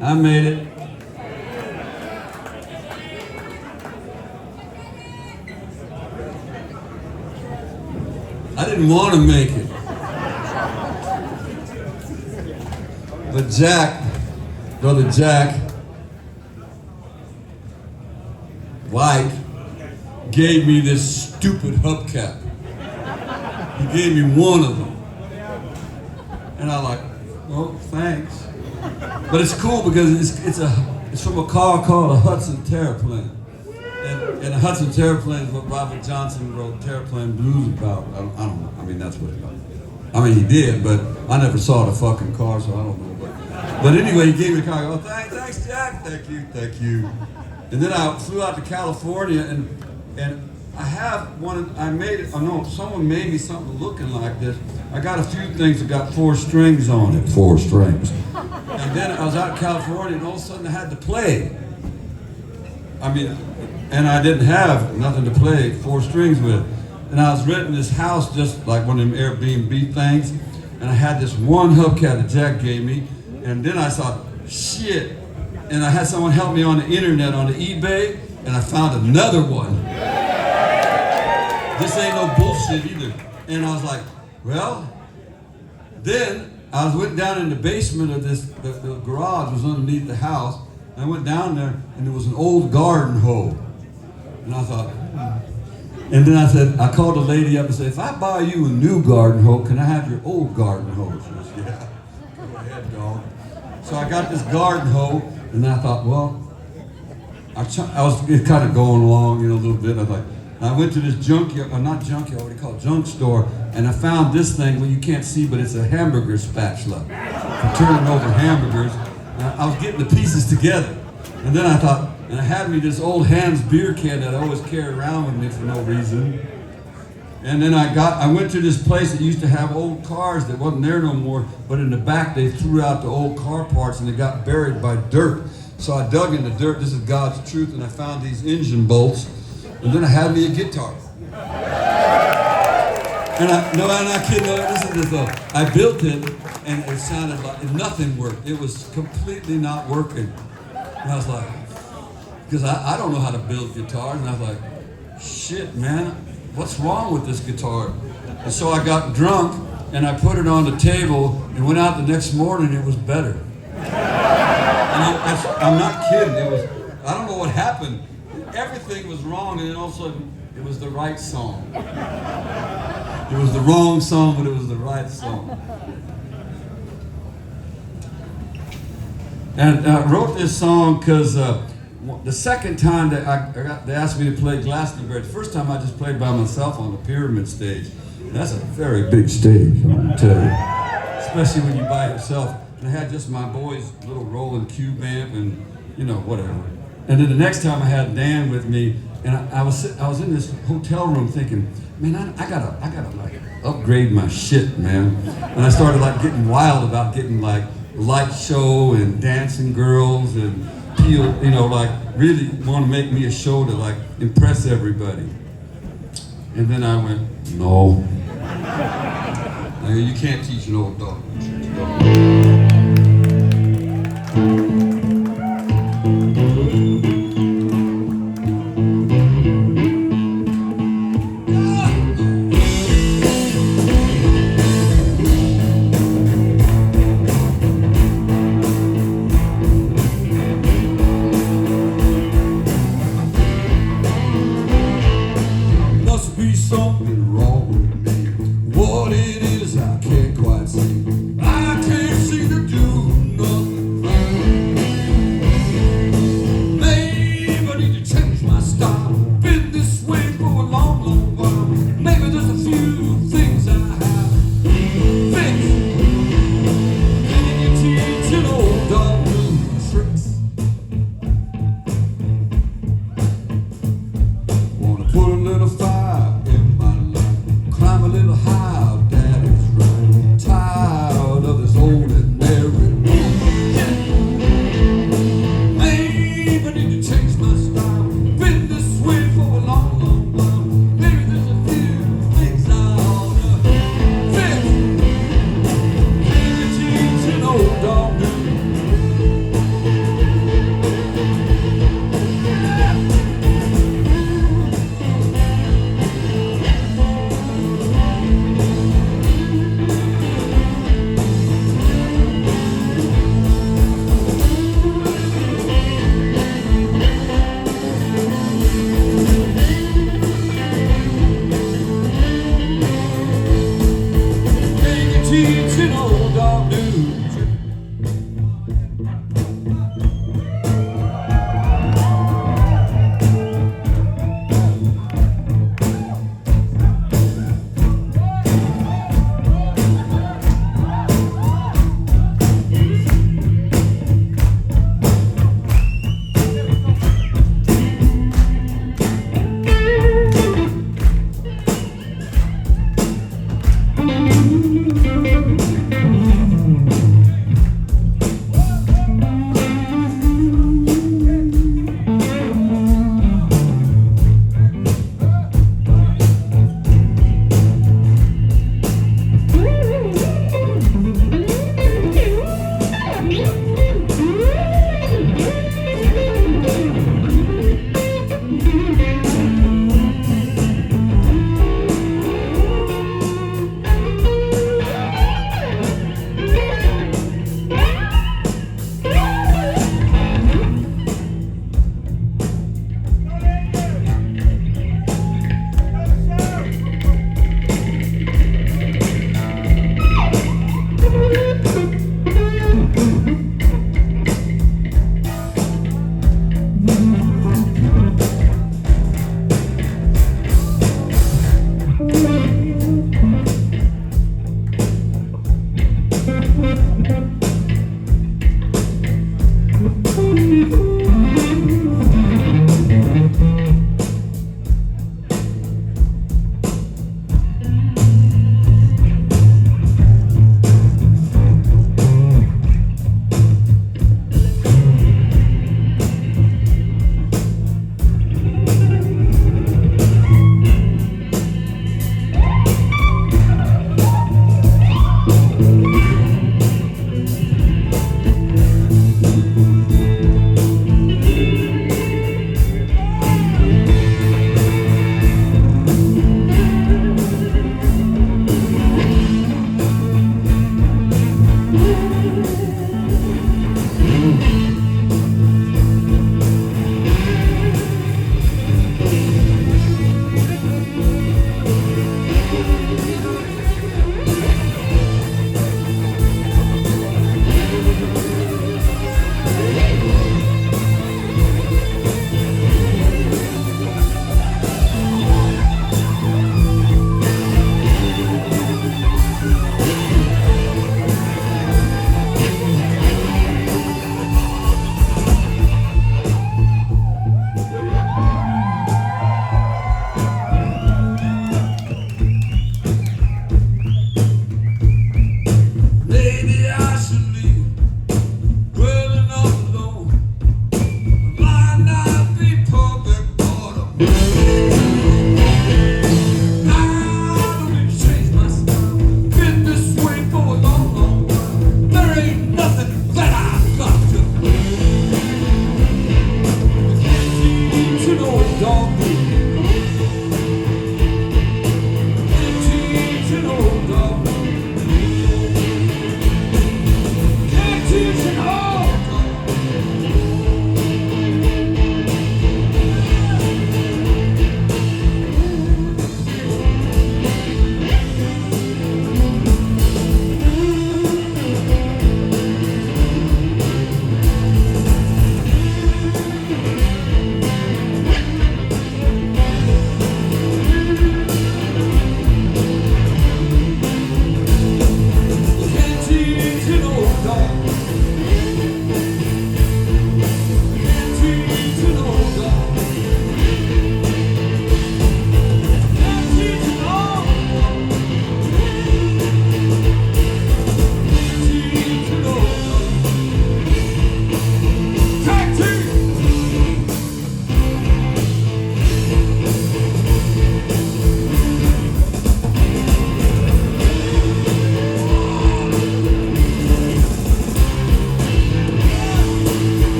I made it. I didn't want to make it. But Jack, Brother Jack White, gave me this stupid hubcap. He gave me one of them. And I'm like, well, thanks. But it's cool because it's from a car called a Hudson Terraplane. And the Hudson Terraplane is what Robert Johnson wrote Terraplane Blues about. I don't know. I mean, that's what it was. I mean, he did, but I never saw the fucking car, so I don't know. But anyway, he gave me the car. I go, oh, thanks, Jack. Thank you. And then I flew out to California, and I have one. I made it. Oh no, someone made me something looking like this. I got a few things that got 4 strings on it. 4 strings. And then I was out in California, and all of a sudden I had to play. I mean, and I didn't have nothing to play 4 strings with. And I was renting this house just like one of them Airbnb things. And I had this one hubcap that Jack gave me. And then I thought, shit. And I had someone help me on the internet, on the eBay, and I found another one. This ain't no bullshit either. And I was like, well, then I went down in the basement of this, the garage was underneath the house. I went down there and there was an old garden hoe. And I thought, And then I called the lady up and said, if I buy you a new garden hoe, can I have your old garden hoe? She said, yeah, go ahead, dog. So I got this garden hoe, and I thought, well, I was kind of going along, a little bit. I went to this junkyard, or not junkyard, what do you call it, junk store, and I found this thing, well, you can't see, but it's a hamburger spatula for turning over hamburgers. I was getting the pieces together, and then I thought, and I had me this old Hamm's beer can that I always carried around with me for no reason. And then I went to this place that used to have old cars that wasn't there no more, but in the back they threw out the old car parts and they got buried by dirt. So I dug in the dirt, this is God's truth, and I found these engine bolts, and then I had me a guitar. And I'm not kidding, I built it, and it sounded like nothing worked. It was completely not working. And I was like, because I don't know how to build guitars, and I was like, shit, man, what's wrong with this guitar? And so I got drunk, and I put it on the table, and went out the next morning, it was better. And I'm not kidding, I don't know what happened. Everything was wrong, and then all of a sudden, it was the right song. It was the wrong song, but it was the right song. And I wrote this song because the second time that they asked me to play Glastonbury, the first time I just played by myself on the Pyramid stage. And that's a very big stage, I want to tell you. Especially when you're by yourself. And I had just my boy's little Roland cube amp and, whatever. And then the next time I had Dan with me, and I was in this hotel room thinking, man, I gotta like upgrade my shit, man. And I started like getting wild about getting like light show and dancing girls and like really want to make me a show to like impress everybody. And then I went, no. You can't teach an old dog.